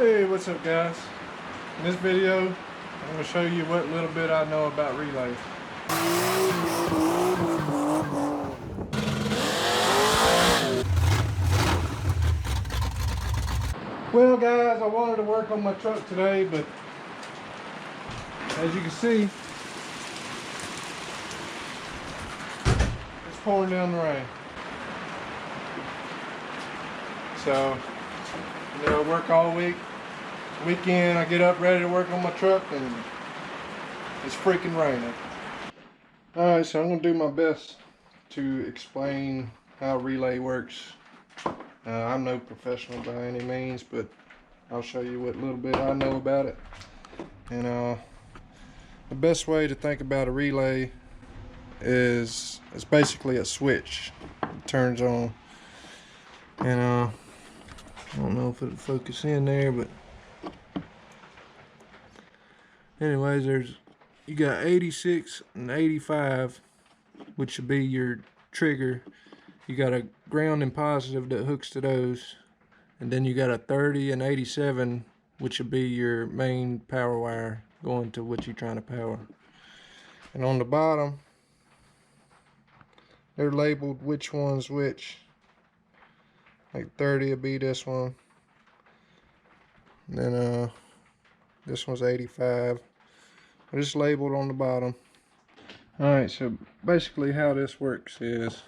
Hey, what's up guys? In this video, I'm going to show you what little bit I know about relays. Well guys, I wanted to work on my truck today, but as you can see, it's pouring down the rain. So, I work all week. Weekend, I get up ready to work on my truck and it's freaking raining. Alright, so I'm going to do my best to explain how relay works. I'm no professional by any means, but I'll show you what little bit I know about it. And the best way to think about a relay is it's basically a switch. It turns on, and I don't know if it'll focus in there, but anyways, you got 86 and 85, which should be your trigger. You got a ground and positive that hooks to those, and then you got a 30 and 87, which would be your main power wire going to what you're trying to power. And on the bottom, they're labeled which one's which. Like 30 would be this one, and then this one's 85. It's labeled on the bottom. Alright, so basically how this works is,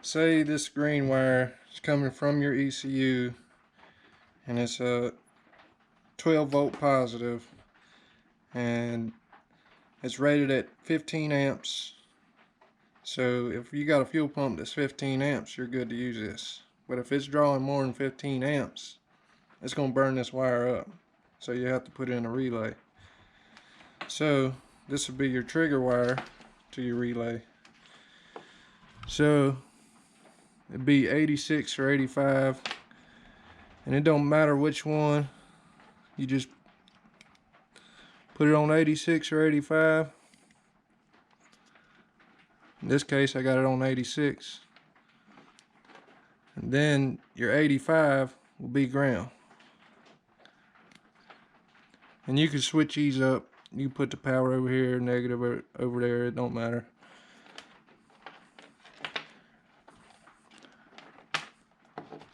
say this green wire is coming from your ECU and it's a 12 volt positive and it's rated at 15 amps. So if you got a fuel pump that's 15 amps, you're good to use this. But if it's drawing more than 15 amps, it's going to burn this wire up. So you have to put in a relay. So this would be your trigger wire to your relay. So it'd be 86 or 85, and it don't matter which one. You just put it on 86 or 85. In this case, I got it on 86. And then your 85 will be ground. And you can switch these up. You can put the power over here, negative over there, it don't matter.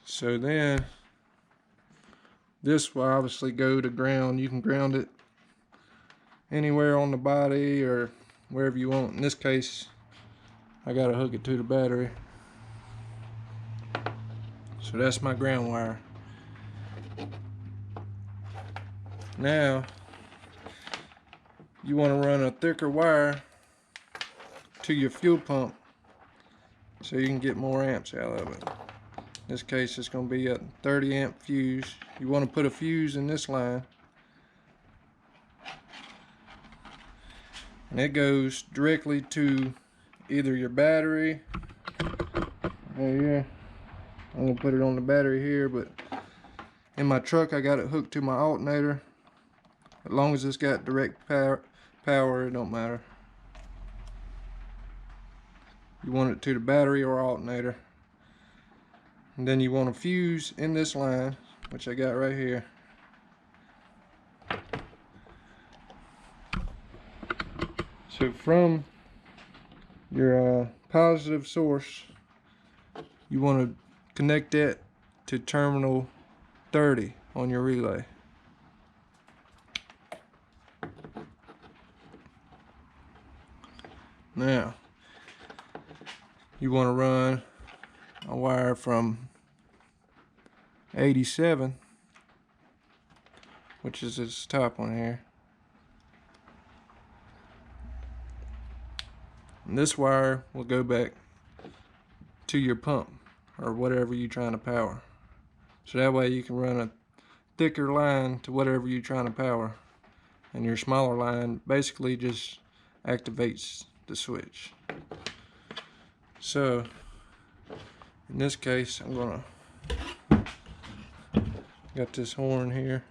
So then, this will obviously go to ground. You can ground it anywhere on the body or wherever you want. In this case, I gotta hook it to the battery. So that's my ground wire. Now, you want to run a thicker wire to your fuel pump so you can get more amps out of it. In this case, it's going to be a 30 amp fuse. You want to put a fuse in this line, and it goes directly to either your battery. Here, I'm going to put it on the battery here, but in my truck I got it hooked to my alternator. As long as it's got direct power, it don't matter. You want it to the battery or alternator. And then you want a fuse in this line, which I got right here. So from your positive source, you want to connect that to terminal 30 on your relay. Now, you want to run a wire from 87, which is this top one here. And this wire will go back to your pump or whatever you're trying to power. So that way you can run a thicker line to whatever you're trying to power. And your smaller line basically just activates the switch. So in this case, I'm gonna got this horn here.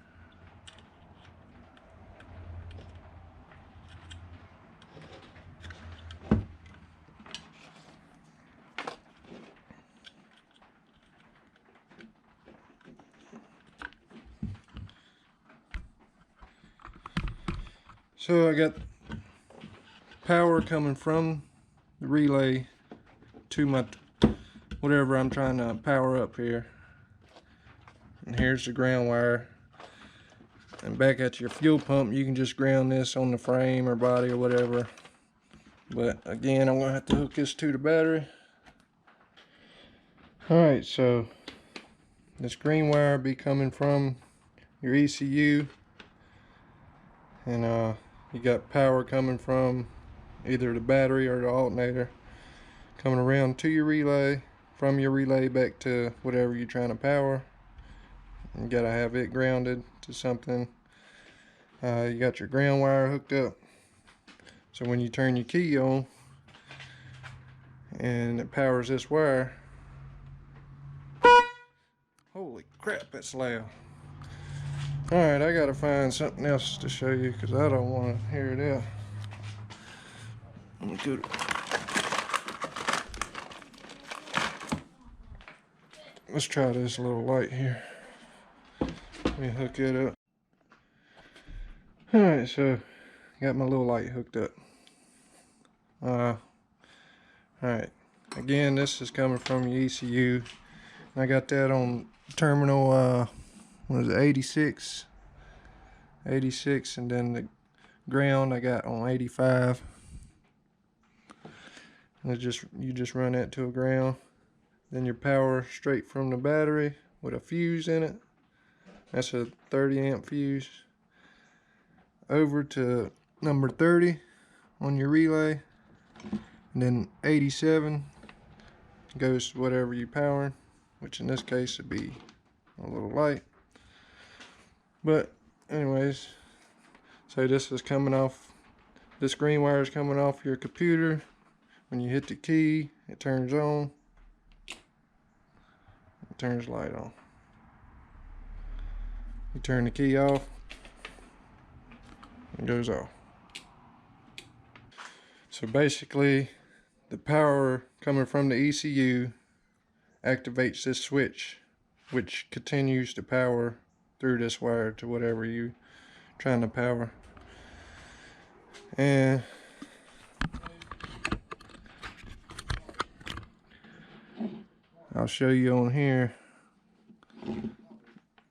So I got power coming from the relay to my whatever I'm trying to power up here. And here's the ground wire. And back at your fuel pump, you can just ground this on the frame or body or whatever. But again, I'm gonna have to hook this to the battery. Alright, so this green wire be coming from your ECU, and you got power coming from either the battery or the alternator coming around to your relay, from your relay back to whatever you're trying to power. You gotta have it grounded to something. You got your ground wire hooked up, so when you turn your key on and it powers this wire, holy crap, that's loud. Alright, I gotta find something else to show you because I don't want to hear it out. Let me go to... Let's try this little light here. Let me hook it up. Alright, so got my little light hooked up. Alright, again, this is coming from your ECU. I got that on terminal, what is it, 86, and then the ground I got on 85. And you just run that to a ground. Then your power straight from the battery with a fuse in it. That's a 30 amp fuse. Over to number 30 on your relay. And then 87 goes to whatever you're powering, which in this case would be a little light. But anyways, so this is coming off, this green wire is coming off your computer. When you hit the key, it turns on. It turns light on. You turn the key off, it goes off. So basically, the power coming from the ECU activates this switch, which continues to power through this wire to whatever you're trying to power. And I'll show you on here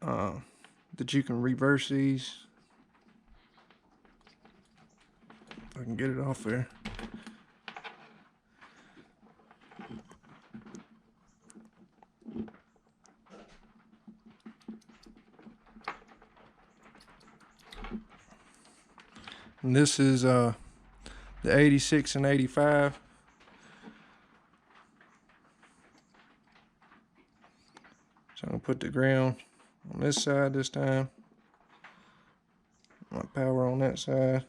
that you can reverse these. If I can get it off there. And this is the 86 and 85. So I'm gonna put the ground on this side this time. My power on that side.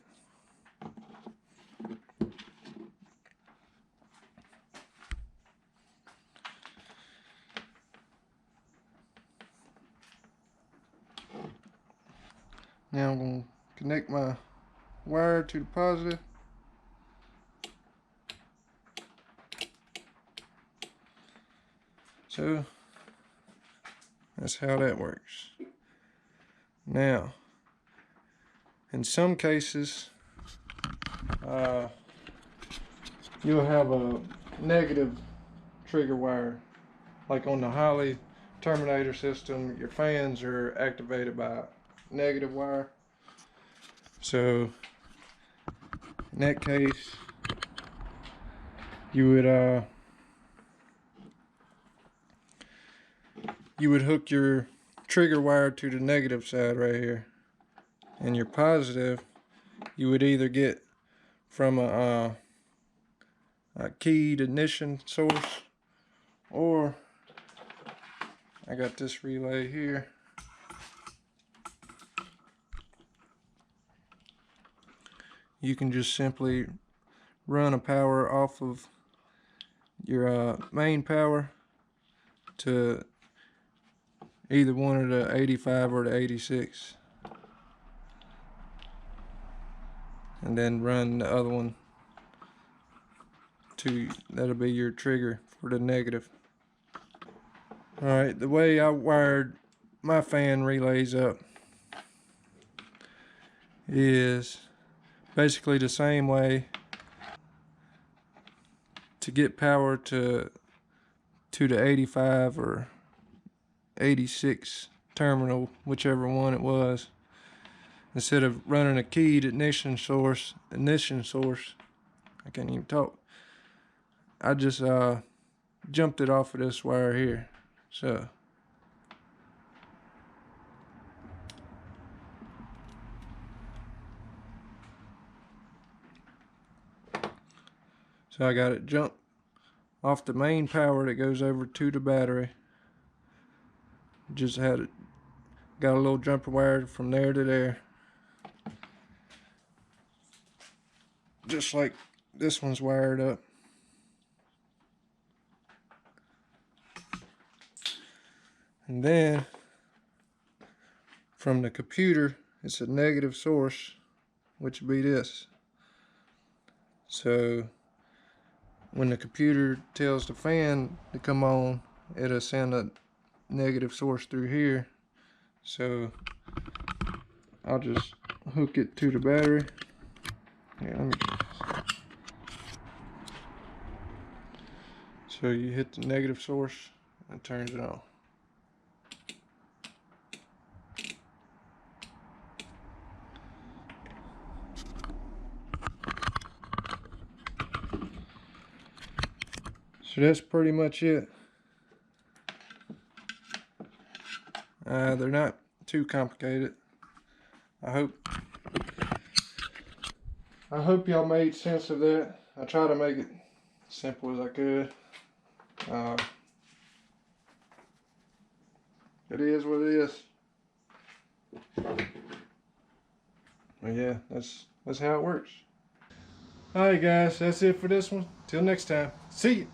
Now I'm gonna connect my wire to the positive. So that's how that works. Now, in some cases, you'll have a negative trigger wire. Like on the Holley Terminator system, your fans are activated by negative wire. So in that case, you would hook your trigger wire to the negative side right here, and your positive you would either get from a keyed ignition source, or I got this relay here. You can just simply run a power off of your main power to either one of the 85 or the 86, and then run the other one to, that'll be your trigger for the negative. Alright, the way I wired my fan relays up is basically the same way to get power to the 85 or 86 terminal, whichever one it was. Instead of running a keyed ignition source, I can't even talk. I just jumped it off of this wire here. So I got it jumped off the main power that goes over to the battery. Just had it, got a little jumper wire from there to there. Just like this one's wired up. And then from the computer, it's a negative source, which would be this. So when the computer tells the fan to come on, it'll send a negative source through here. So I'll just hook it to the battery. Here, let me. So you hit the negative source and it turns it on. So that's pretty much it. They're not too complicated. I hope y'all made sense of that. I try to make it simple as I could. It is what it is. But yeah, that's how it works. Alright guys, that's it for this one. Till next time. See ya.